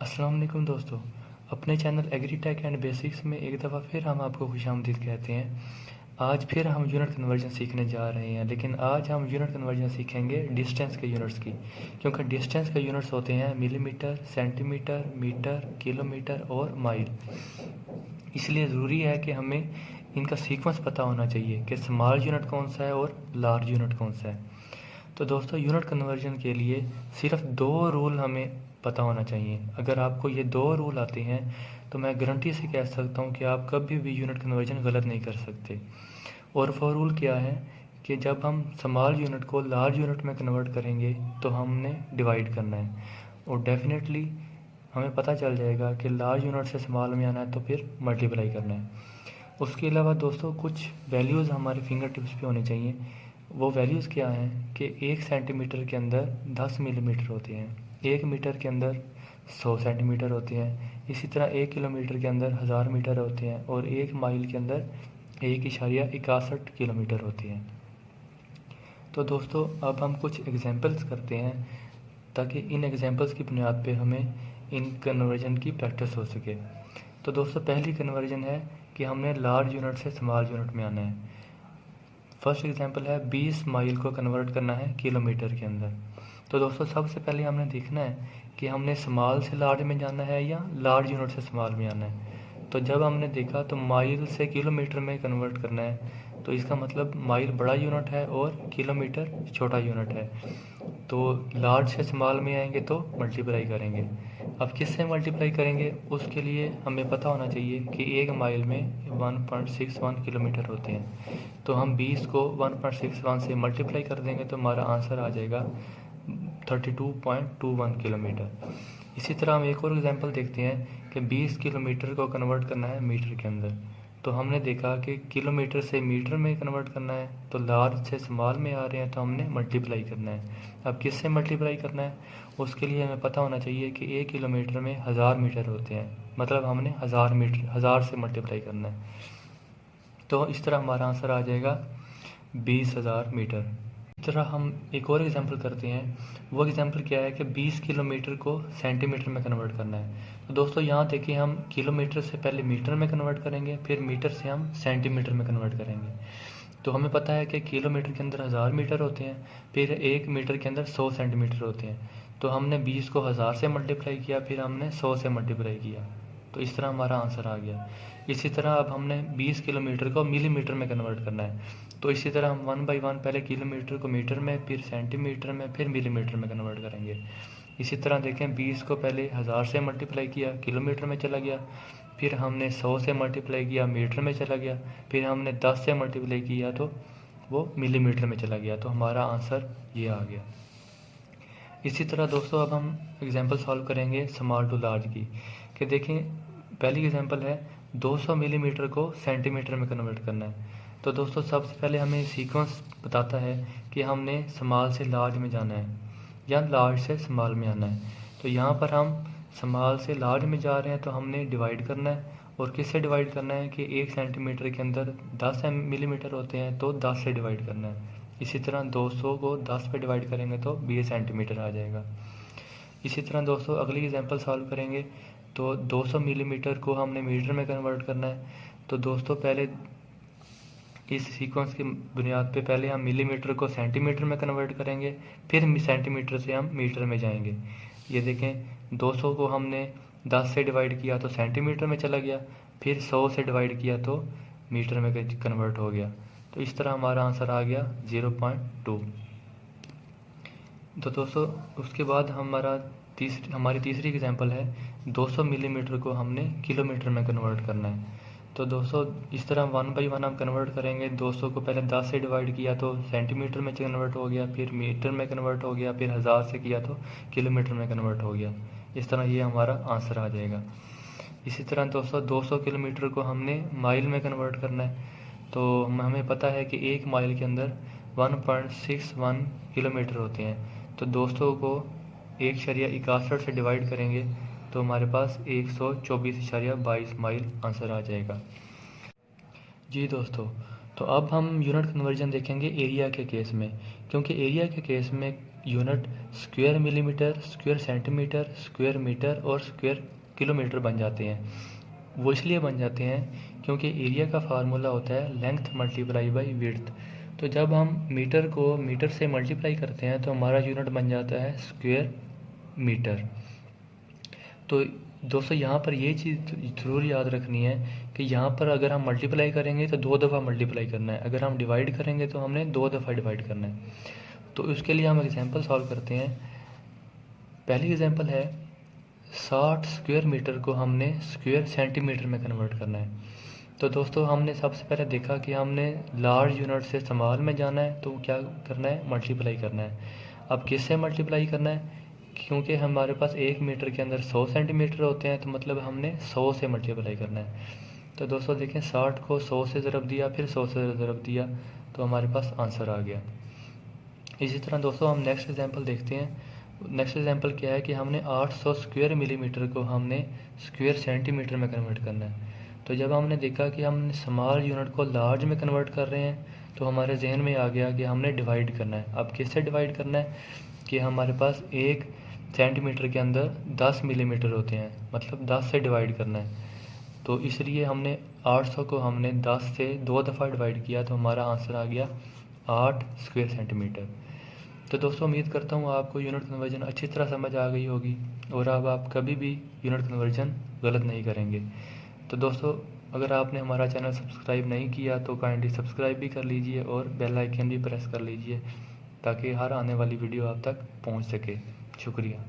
अस्सलाम वालेकुम दोस्तों। अपने चैनल एग्रीटेक एंड बेसिक्स में एक दफ़ा फिर हम आपको खुशामदीद कहते हैं। आज फिर हम यूनिट कन्वर्जन सीखने जा रहे हैं, लेकिन आज हम यूनिट कन्वर्जन सीखेंगे डिस्टेंस के यूनिट्स की। क्योंकि डिस्टेंस के यूनिट्स होते हैं मिलीमीटर, सेंटीमीटर, मीटर, किलोमीटर और माइल। इसलिए ज़रूरी है कि हमें इनका सीक्वेंस पता होना चाहिए कि स्मॉल यूनिट कौन सा है और लार्ज यूनिट कौन सा है। तो दोस्तों, यूनिट कन्वर्जन के लिए सिर्फ 2 रूल हमें पता होना चाहिए। अगर आपको ये 2 रूल आते हैं तो मैं गारंटी से कह सकता हूँ कि आप कभी भी यूनिट कन्वर्जन गलत नहीं कर सकते। और वो रूल क्या है कि जब हम स्मॉल यूनिट को लार्ज यूनिट में कन्वर्ट करेंगे तो हमने डिवाइड करना है, और डेफिनेटली हमें पता चल जाएगा कि लार्ज यूनिट से स्मॉल में आना है तो फिर मल्टीप्लाई करना है। उसके अलावा दोस्तों, कुछ वैल्यूज़ हमारे फिंगर टिप्स पे होनी चाहिए। वो वैल्यूज़ क्या हैं कि 1 सेंटीमीटर के अंदर 10 मिलीमीटर होते हैं, 1 मीटर के अंदर 100 सेंटीमीटर होते हैं, इसी तरह 1 किलोमीटर के अंदर 1000 मीटर होते हैं, और 1 माइल के अंदर 1.61 किलोमीटर होते हैं। तो दोस्तों, अब हम कुछ एग्जांपल्स करते हैं ताकि इन एग्जांपल्स की बुनियाद पे हमें इन कन्वर्जन की प्रैक्टिस हो सके। तो दोस्तों, पहली कन्वर्जन है कि हमने लार्ज यूनिट से स्मॉल यूनिट में आना है। फर्स्ट एग्जांपल है 20 माइल को कन्वर्ट करना है किलोमीटर के अंदर। तो दोस्तों, सबसे पहले हमने देखना है कि हमने स्मॉल से लार्ज में जाना है या लार्ज यूनिट से स्मॉल में आना है। तो जब हमने देखा तो माइल से किलोमीटर में कन्वर्ट करना है, तो इसका मतलब माइल बड़ा यूनिट है और किलोमीटर छोटा यूनिट है। तो लार्ज से स्मॉल में आएंगे तो मल्टीप्लाई करेंगे। अब किससे मल्टीप्लाई करेंगे, उसके लिए हमें पता होना चाहिए कि 1 माइल में 1.61 किलोमीटर होते हैं। तो हम 20 को 1.61 से मल्टीप्लाई कर देंगे तो हमारा आंसर आ जाएगा 32.21 किलोमीटर। इसी तरह हम एक और एग्जांपल देखते हैं कि 20 किलोमीटर को कन्वर्ट करना है मीटर के अंदर। तो हमने देखा कि किलोमीटर से मीटर में कन्वर्ट करना है, तो लार्ज से स्मॉल में आ रहे हैं तो हमने मल्टीप्लाई करना है। अब किससे मल्टीप्लाई करना है, उसके लिए हमें पता होना चाहिए कि 1 किलोमीटर में 1000 मीटर होते हैं, मतलब हमने 1000 मीटर 1000 से मल्टीप्लाई करना है। तो इस तरह हमारा आंसर आ जाएगा 20,000 मीटर। इस तरह हम एक और एग्जांपल करते हैं। वो एग्जांपल क्या है कि 20 किलोमीटर को सेंटीमीटर में कन्वर्ट करना है। तो दोस्तों, यहाँ देखिए, हम किलोमीटर से पहले मीटर में कन्वर्ट करेंगे, फिर मीटर से हम सेंटीमीटर में कन्वर्ट करेंगे। तो हमें पता है कि किलोमीटर के अंदर 1000 मीटर होते हैं, फिर 1 मीटर के अंदर 100 सेंटीमीटर होते हैं। तो हमने 20 को 1000 से मल्टीप्लाई किया, फिर हमने 100 से मल्टीप्लाई किया, तो इस तरह हमारा आंसर आ गया। इसी तरह अब हमने 20 किलोमीटर को मिलीमीटर में कन्वर्ट करना है। तो इसी तरह हम 1 बाई 1 पहले किलोमीटर को मीटर में, फिर सेंटीमीटर में, फिर मिलीमीटर में कन्वर्ट करेंगे। इसी तरह देखें, 20 को पहले 1000 से मल्टीप्लाई किया, किलोमीटर में चला गया, फिर हमने 100 से मल्टीप्लाई किया, मीटर में चला गया, फिर हमने 10 से मल्टीप्लाई किया तो वो मिलीमीटर में चला गया। तो हमारा आंसर ये आ गया। इसी तरह दोस्तों, अब हम एग्जांपल सॉल्व करेंगे स्मॉल टू लार्ज की। कि देखें, पहली एग्जांपल है 200 मिलीमीटर को सेंटीमीटर में कन्वर्ट करना है। तो दोस्तों, सबसे पहले हमें सीक्वेंस बताता है कि हमने स्मॉल से लार्ज में जाना है या लार्ज से स्मॉल में आना है। तो यहाँ पर हम स्मॉल से लार्ज में जा रहे हैं तो हमने डिवाइड करना है। और किससे डिवाइड करना है कि 1 सेंटीमीटर के अंदर 10 मिलीमीटर होते हैं, तो 10 से डिवाइड करना है। इसी तरह 200 को 10 पे डिवाइड करेंगे तो 20 सेंटीमीटर आ जाएगा। इसी तरह दोस्तों, अगली एग्जांपल सॉल्व करेंगे। तो 200 मिलीमीटर को हमने मीटर में कन्वर्ट करना है। तो दोस्तों, पहले इस सीक्वेंस की बुनियाद पे पहले हम मिलीमीटर को सेंटीमीटर में कन्वर्ट करेंगे, फिर सेंटीमीटर से हम मीटर में जाएंगे। ये देखें, 200 को हमने 10 से डिवाइड किया तो सेंटीमीटर में चला गया, फिर 100 से डिवाइड किया तो मीटर में कन्वर्ट हो गया। तो इस तरह हमारा आंसर आ गया 0.2। तो दोस्तों, उसके बाद हमारी तीसरी एग्जांपल है 200 मिलीमीटर को हमने किलोमीटर में कन्वर्ट करना है। तो दोस्तों, इस तरह 1 बाई 1 हम कन्वर्ट करेंगे। 200 को पहले 10 से डिवाइड किया तो सेंटीमीटर में कन्वर्ट हो गया, फिर मीटर में कन्वर्ट हो गया, फिर 1000 से किया तो किलोमीटर में कन्वर्ट हो गया। इस तरह ये हमारा आंसर आ जाएगा। इसी तरह दोस्तों, 200 किलोमीटर को हमने माइल में कन्वर्ट करना है। तो हमें पता है कि 1 माइल के अंदर 1.61 किलोमीटर होते हैं। तो 200 को 1.61 से डिवाइड करेंगे तो हमारे पास 124.22 माइल आंसर आ जाएगा। जी दोस्तों, तो अब हम यूनिट कन्वर्जन देखेंगे एरिया के केस में। क्योंकि एरिया के केस में unit square millimetre, square centimetre, square metre और स्क्वायर किलोमीटर बन जाते हैं। वो इसलिए बन जाते हैं क्योंकि एरिया का फार्मूला होता है लेंथ मल्टीप्लाई बाई विड्थ। तो जब हम मीटर को मीटर से मल्टीप्लाई करते हैं तो हमारा यूनिट बन जाता है स्क्वायर मीटर। तो दोस्तों यहाँ पर ये चीज़ ज़रूर याद रखनी है कि यहाँ पर अगर हम मल्टीप्लाई करेंगे तो 2 दफ़ा मल्टीप्लाई करना है, अगर हम डिवाइड करेंगे तो हमने 2 दफ़ा डिवाइड करना है। तो उसके लिए हम एग्जांपल सॉल्व करते हैं। पहली एग्जांपल है 60 स्क्वायर मीटर को हमने स्क्वायर सेंटीमीटर में कन्वर्ट करना है। तो दोस्तों हमने सबसे पहले देखा कि हमने लार्ज यूनिट से स्मॉल में जाना है, तो क्या करना है, मल्टीप्लाई करना है। अब किससे मल्टीप्लाई करना है, क्योंकि हमारे पास 1 मीटर के अंदर 100 सेंटीमीटर होते हैं, तो मतलब हमने 100 से मल्टीप्लाई करना है। तो दोस्तों देखें 60 को 100 से ज़रब दिया, फिर 100 से ज़रब दिया, तो हमारे पास आंसर आ गया। इसी तरह दोस्तों हम नेक्स्ट एग्जांपल देखते हैं। नेक्स्ट एग्जांपल क्या है कि हमने 800 स्क्वायर मिलीमीटर को हमने स्क्वायर सेंटीमीटर में कन्वर्ट करना है। तो जब हमने देखा कि हम स्मॉल यूनिट को लार्ज में कन्वर्ट कर रहे हैं, तो हमारे जहन में आ गया कि हमने डिवाइड करना है। अब किससे डिवाइड करना है कि हमारे पास 1 सेंटीमीटर के अंदर 10 मिलीमीटर होते हैं, मतलब 10 से डिवाइड करना है। तो इसलिए हमने 800 को हमने 10 से 2 दफ़ा डिवाइड किया, तो हमारा आंसर आ गया 8 स्क्वायर सेंटीमीटर। तो दोस्तों उम्मीद करता हूँ आपको यूनिट कन्वर्जन अच्छी तरह समझ आ गई होगी और अब आप कभी भी यूनिट कन्वर्जन गलत नहीं करेंगे। तो दोस्तों अगर आपने हमारा चैनल सब्सक्राइब नहीं किया तो काइंडली सब्सक्राइब भी कर लीजिए और बेल आइकन भी प्रेस कर लीजिए ताकि हर आने वाली वीडियो आप तक पहुँच सके। शुक्रिया।